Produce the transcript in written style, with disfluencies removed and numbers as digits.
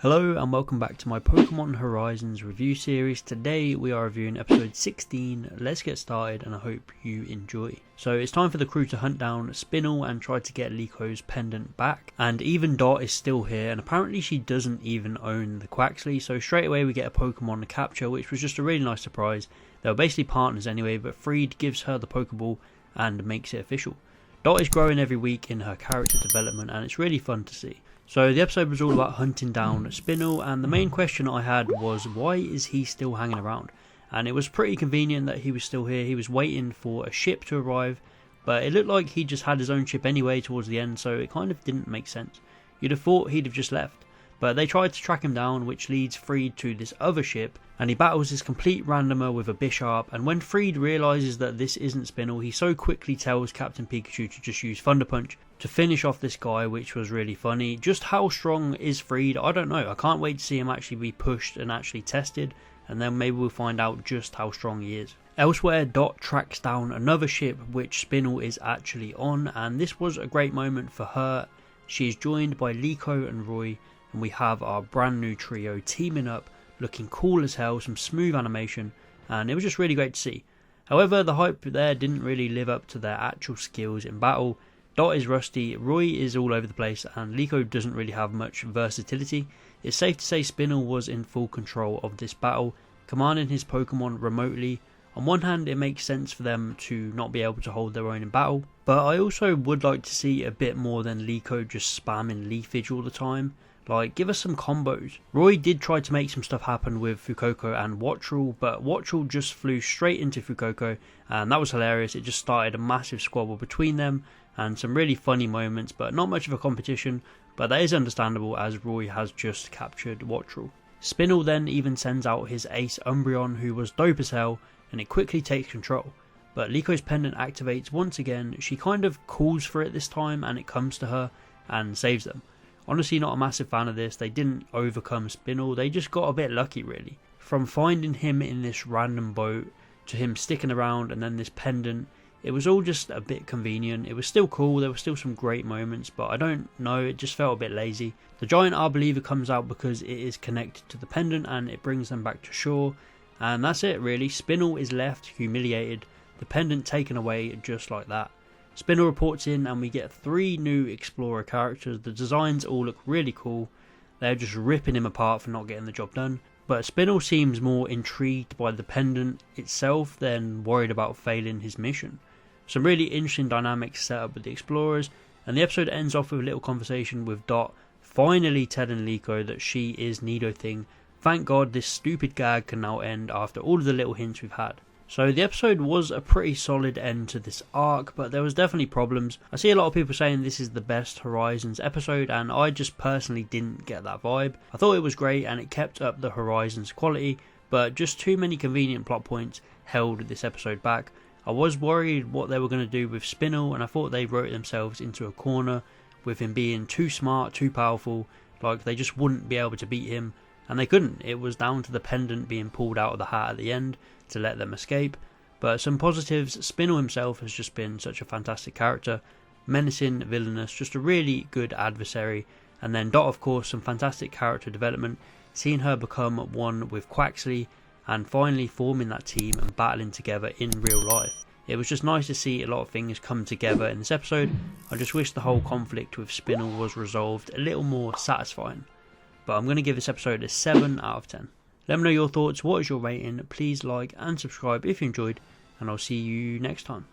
Hello and welcome back to my Pokemon Horizons review series. Today we are reviewing episode 16. Let's get started and I hope you enjoy. So it's time for the crew to hunt down Spinel and try to get Liko's pendant back. And even Dot is still here and apparently she doesn't even own the Quaxly. So straight away we get a Pokemon to capture, which was just a really nice surprise. They were basically partners anyway, but Freed gives her the Pokeball and makes it official. Dot is growing every week in her character development and it's really fun to see. So the episode was all about hunting down Spinel, and the main question I had was, why is he still hanging around? And it was pretty convenient that he was still here. He was waiting for a ship to arrive, but it looked like he just had his own ship anyway towards the end, so it kind of didn't make sense. You'd have thought he'd have just left, but they tried to track him down, which leads Freed to this other ship, and he battles this complete randomer with a Bisharp, and when Freed realises that this isn't Spinel, he so quickly tells Captain Pikachu to just use Thunder Punch to finish off this guy, which was really funny. Just how strong is Freed? I don't know. I can't wait to see him actually be pushed and actually tested, and then maybe we'll find out just how strong he is. Elsewhere, Dot tracks down another ship which Spinel is actually on, and this was a great moment for her. She is joined by Liko and Roy, and we have our brand new trio teaming up, looking cool as hell, some smooth animation, and it was just really great to see. However, the hype there didn't really live up to their actual skills in battle. Dot is rusty, Roy is all over the place, and Liko doesn't really have much versatility. It's safe to say Spinel was in full control of this battle, commanding his Pokemon remotely. On one hand, it makes sense for them to not be able to hold their own in battle, but I also would like to see a bit more than Liko just spamming Leafage all the time. Like, give us some combos. Roy did try to make some stuff happen with Fuecoco and Wattrel, but Wattrel just flew straight into Fuecoco, and that was hilarious. It just started a massive squabble between them, and some really funny moments, but not much of a competition, but that is understandable as Roy has just captured Wattrel. Spinel then even sends out his ace Umbreon, who was dope as hell, and it quickly takes control. But Liko's pendant activates once again. She kind of calls for it this time, and it comes to her and saves them. Honestly, not a massive fan of this. They didn't overcome Spinel, they just got a bit lucky really. From finding him in this random boat, to him sticking around, and then this pendant, it was all just a bit convenient. It was still cool, there were still some great moments, but I don't know, it just felt a bit lazy. The giant Arboliva comes out because it is connected to the pendant and it brings them back to shore. And that's it really. Spinel is left humiliated, the pendant taken away just like that. Spinel reports in and we get 3 new Explorer characters. The designs all look really cool. They're just ripping him apart for not getting the job done. But Spinel seems more intrigued by the pendant itself than worried about failing his mission. Some really interesting dynamics set up with the Explorers, and the episode ends off with a little conversation with Dot finally telling Liko that she is Nidothing. Thank God this stupid gag can now end after all of the little hints we've had. So the episode was a pretty solid end to this arc, but there was definitely problems. I see a lot of people saying this is the best Horizons episode, and I just personally didn't get that vibe. I thought it was great and it kept up the Horizons quality, but just too many convenient plot points held this episode back. I was worried what they were going to do with Spinel, and I thought they wrote themselves into a corner with him being too smart, too powerful, like they just wouldn't be able to beat him, and they couldn't. It was down to the pendant being pulled out of the hat at the end to let them escape. But some positives, Spinel himself has just been such a fantastic character, menacing, villainous, just a really good adversary. And then Dot, of course, some fantastic character development, seeing her become one with Quaxly and finally forming that team and battling together in real life. It was just nice to see a lot of things come together in this episode. I just wish the whole conflict with Spinel was resolved a little more satisfying. But I'm going to give this episode a 7 out of 10. Let me know your thoughts. What is your rating? Please like and subscribe if you enjoyed, and I'll see you next time.